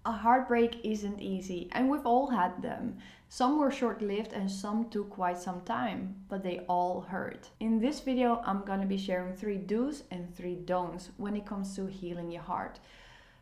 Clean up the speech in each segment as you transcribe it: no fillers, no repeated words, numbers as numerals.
A heartbreak isn't easy, and we've all had them. Some were short-lived and some took quite some time, but they all hurt. In this video, I'm gonna be sharing 3 do's and 3 don'ts when it comes to healing your heart.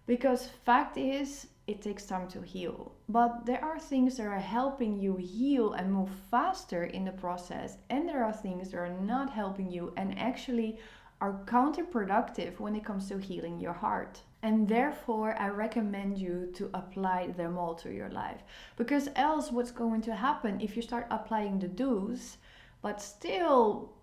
Because fact is, it takes time to heal. But there are things that are helping you heal and move faster in the process, and there are things that are not helping you and actually are counterproductive when it comes to healing your heart. And therefore, I recommend you to apply them all to your life. Because else, what's going to happen if you start applying the do's, but still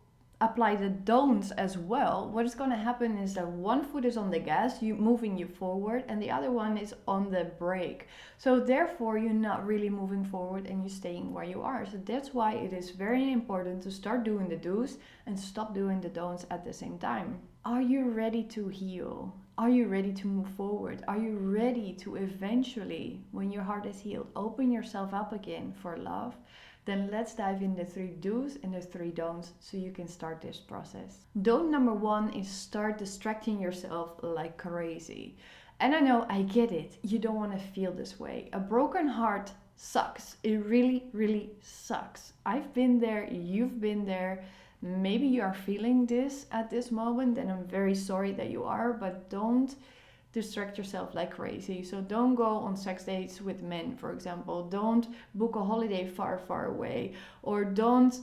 apply the don'ts as well, what is going to happen is that one foot is on the gas, moving you forward, and the other one is on the brake. So therefore, you're not really moving forward and you're staying where you are. So that's why it is very important to start doing the do's and stop doing the don'ts at the same time. Are you ready to heal? Are you ready to move forward? Are you ready to eventually, when your heart is healed, open yourself up again for love? Then let's dive in the 3 do's and the 3 don'ts so you can start this process. Don't number 1 is start distracting yourself like crazy. And I know, I get it. You don't want to feel this way. A broken heart sucks. It really, really sucks. I've been there. You've been there. Maybe you are feeling this at this moment, and I'm very sorry that you are, but don't distract yourself like crazy. So don't go on sex dates with men, for example. Don't book a holiday far, far away, or don't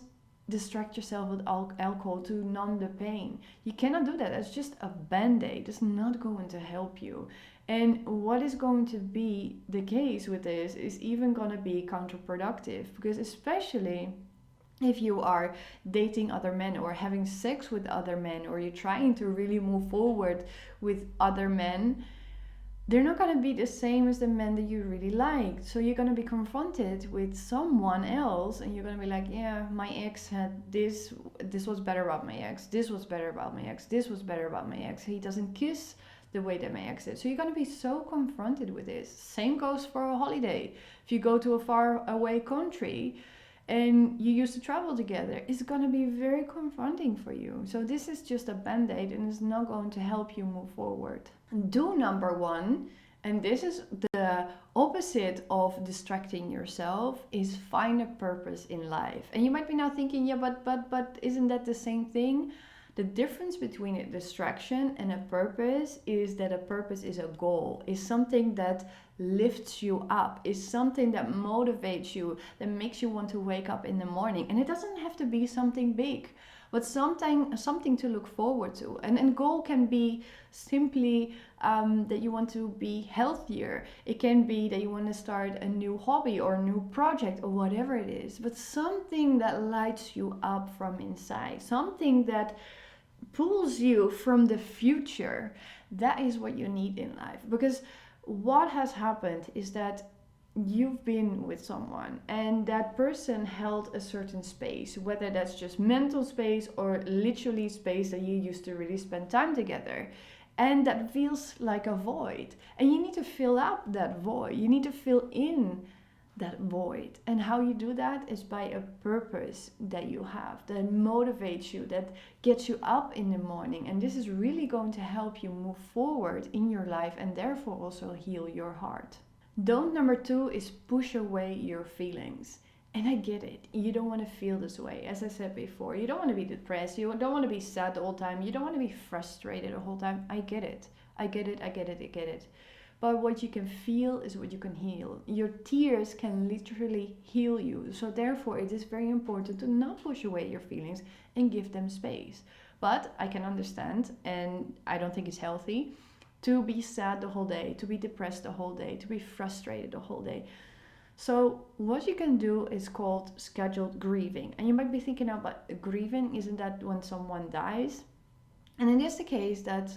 distract yourself with alcohol to numb the pain. You cannot do that. It's just a band-aid. It's not going to help you. And what is going to be the case with this is even going to be counterproductive, because especially if you are dating other men or having sex with other men, or you're trying to really move forward with other men, they're not going to be the same as the men that you really like. So you're going to be confronted with someone else and you're going to be like, yeah, my ex had this was better about my ex, this was better about my ex, this was better about my ex, he doesn't kiss the way that my ex did. So you're going to be so confronted with this. Same goes for a holiday. If you go to a far away country and you used to travel together, it's going to be very confronting for you. So this is just a band-aid and it's not going to help you move forward. Do number 1, and this is the opposite of distracting yourself, is find a purpose in life. And you might be now thinking, yeah, but isn't that the same thing? The difference between a distraction and a purpose is that a purpose is a goal, is something that lifts you up, is something that motivates you, that makes you want to wake up in the morning. And it doesn't have to be something big, but something to look forward to. And goal can be simply that you want to be healthier. It can be that you want to start a new hobby or a new project or whatever it is, but something that lights you up from inside, something that pulls you from the future. That is what you need in life. Because what has happened is that you've been with someone and that person held a certain space, whether that's just mental space or literally space that you used to really spend time together. And that feels like a void. And you need to fill up that void. You need to fill in that void. And how you do that is by a purpose that you have, that motivates you, that gets you up in the morning. And this is really going to help you move forward in your life and therefore also heal your heart. Don't number 2 is push away your feelings. And I get it. You don't want to feel this way. As I said before, you don't want to be depressed. You don't want to be sad the whole time. You don't want to be frustrated the whole time. I get it. I get it. I get it. I get it. But what you can feel is what you can heal. Your tears can literally heal you. So therefore, it is very important to not push away your feelings and give them space. But I can understand, and I don't think it's healthy, to be sad the whole day, to be depressed the whole day, to be frustrated the whole day. So what you can do is called scheduled grieving. And you might be thinking, oh, but grieving, isn't that when someone dies? And it is the case that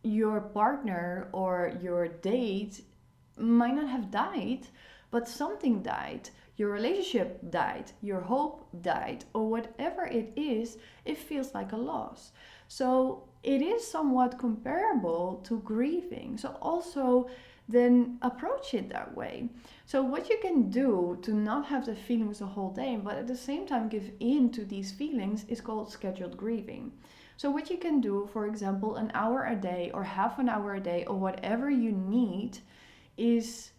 your partner or your date might not have died, but something died. Your relationship died, your hope died, or whatever it is, it feels like a loss. So it is somewhat comparable to grieving. So also then approach it that way. So what you can do to not have the feelings the whole day, but at the same time give in to these feelings, is called scheduled grieving. So what you can do, for example, an hour a day or half an hour a day or whatever you need, is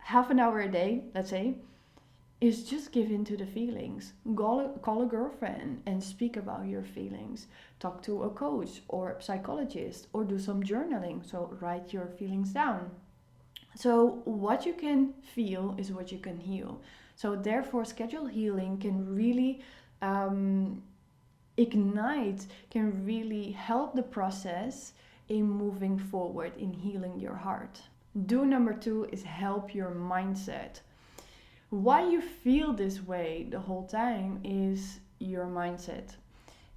half an hour a day, let's say, is just give in to the feelings. Call a girlfriend and speak about your feelings. Talk to a coach or a psychologist, or do some journaling. So write your feelings down. So what you can feel is what you can heal. So therefore, scheduled healing can really ignite, can really help the process in moving forward in healing your heart. Do number 2 is help your mindset. Why you feel this way the whole time is your mindset.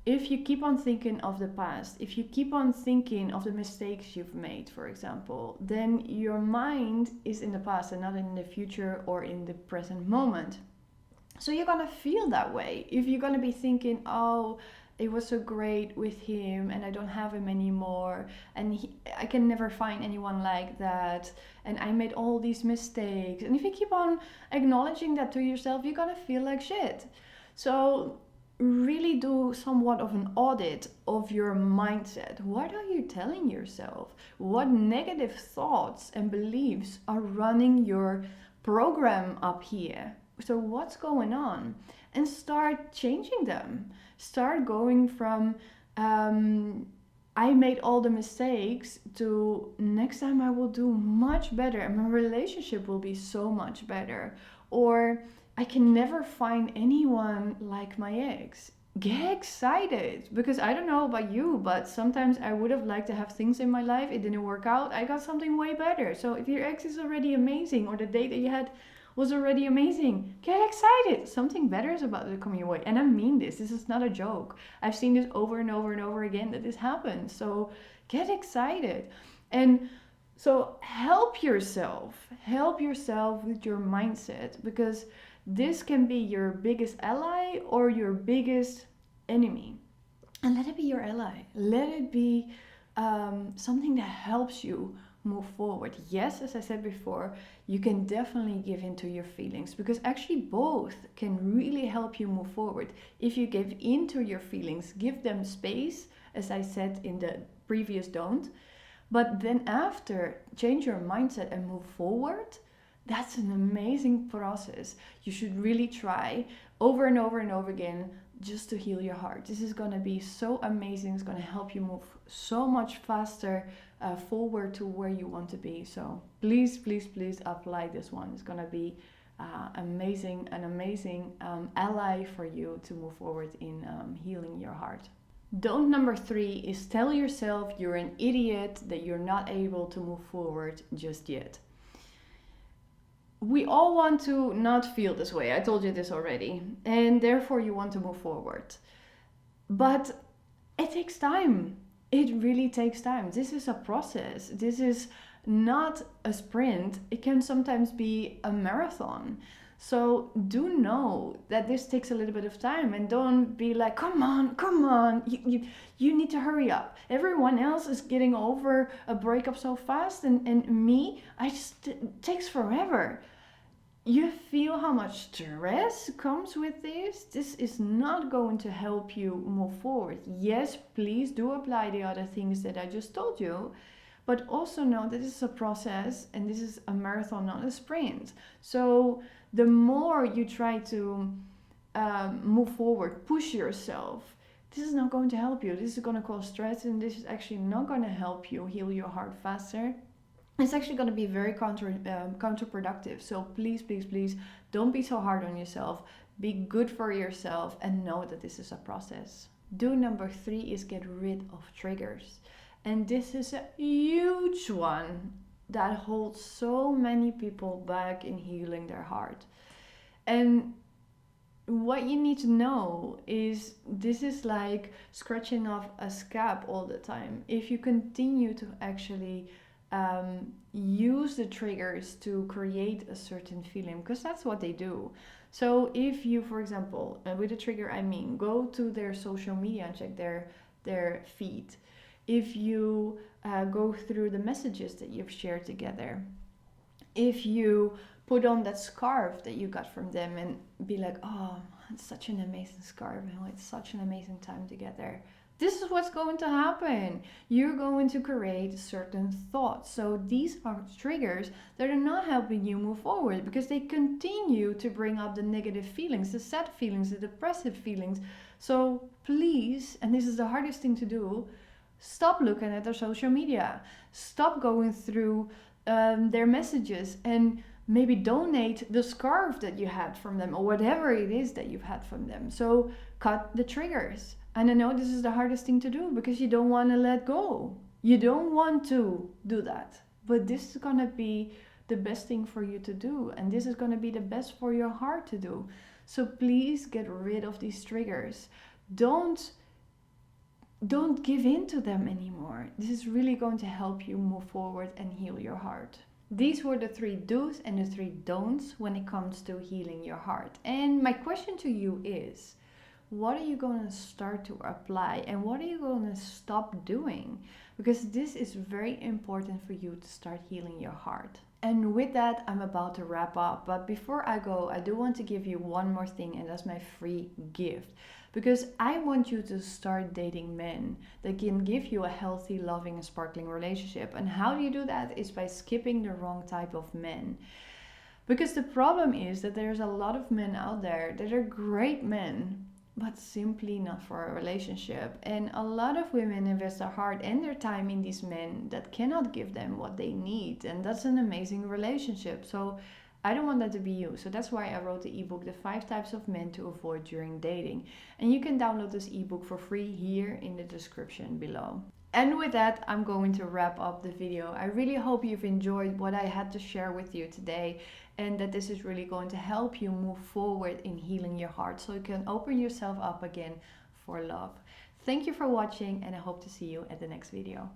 If you keep on thinking of the past, if you keep on thinking of the mistakes you've made, for example, then your mind is in the past and not in the future or in the present moment. So you're gonna feel that way. If you're gonna be thinking, oh, it was so great with him and I don't have him anymore, and I can never find anyone like that, and I made all these mistakes. And if you keep on acknowledging that to yourself, you're gonna feel like shit. So really do somewhat of an audit of your mindset. What are you telling yourself? What negative thoughts and beliefs are running your program up here? So what's going on? And start changing them. Start going from I made all the mistakes to next time I will do much better and my relationship will be so much better. Or I can never find anyone like my ex. Get excited, because I don't know about you, but sometimes I would have liked to have things in my life. It didn't work out. I got something way better. So if your ex is already amazing, or the date that you had was already amazing, get excited. Something better is about to come your way. And I mean this. This is not a joke. I've seen this over and over and over again that this happens. So get excited. And so help yourself with your mindset, because this can be your biggest ally or your biggest enemy. And let it be your ally. Let it be something that helps you move forward. Yes, as I said before, you can definitely give in to your feelings, because actually both can really help you move forward. If you give in to your feelings, give them space, as I said in the previous don't, but then after change your mindset and move forward. That's an amazing process. You should really try over and over and over again just to heal your heart. This is going to be so amazing. It's going to help you move so much faster forward to where you want to be. So please, please, please apply this one. It's going to be an amazing ally for you to move forward in healing your heart. Don't number 3 is tell yourself you're an idiot, that you're not able to move forward just yet. We all want to not feel this way. I told you this already. And therefore you want to move forward. But it takes time. It really takes time. This is a process. This is not a sprint. It can sometimes be a marathon. So do know that this takes a little bit of time, and don't be like, come on. You need to hurry up. Everyone else is getting over a breakup so fast, and me, it takes forever. You feel how much stress comes with this? This is not going to help you move forward. Yes, please do apply the other things that I just told you, but also know that this is a process and this is a marathon, not a sprint. So the more you try to move forward, push yourself, this is not going to help you. This is going to cause stress, and this is actually not going to help you heal your heart faster. It's actually going to be very counterproductive. So please, please, please don't be so hard on yourself. Be good for yourself and know that this is a process. Do number 3 is get rid of triggers. And this is a huge one that holds so many people back in healing their heart. And what you need to know is this is like scratching off a scab all the time. If you continue to actually use the triggers to create a certain feeling, because that's what they do. So if you, for example, with a trigger I mean go to their social media and check their feed. If you go through the messages that you've shared together, if you put on that scarf that you got from them and be like, oh, it's such an amazing scarf, it's such an amazing time together, This is what's going to happen. You're going to create certain thoughts. So these are triggers that are not helping you move forward because they continue to bring up the negative feelings, the sad feelings, the depressive feelings. So please, and this is the hardest thing to do, stop looking at their social media. Stop going through their messages and maybe donate the scarf that you had from them or whatever it is that you've had from them. So cut the triggers. And I know this is the hardest thing to do because you don't want to let go. You don't want to do that. But this is going to be the best thing for you to do. And this is going to be the best for your heart to do. So please get rid of these triggers. Don't give in to them anymore. This is really going to help you move forward and heal your heart. These were the 3 do's and the 3 don'ts when it comes to healing your heart. And my question to you is, what are you going to start to apply and what are you going to stop doing? Because this is very important for you to start healing your heart. And with that, I'm about to wrap up. But before I go, I do want to give you one more thing, and that's my free gift. Because I want you to start dating men that can give you a healthy, loving, and sparkling relationship. And how do you do that? Is by skipping the wrong type of men. Because the problem is that there's a lot of men out there that are great men, but simply not for a relationship. And a lot of women invest their heart and their time in these men that cannot give them what they need. And that's an amazing relationship. So I don't want that to be you. So that's why I wrote the ebook, The 5 Types of Men to Avoid During Dating. And you can download this ebook for free here in the description below. And with that, I'm going to wrap up the video. I really hope you've enjoyed what I had to share with you today, and that this is really going to help you move forward in healing your heart so you can open yourself up again for love. Thank you for watching, and I hope to see you at the next video.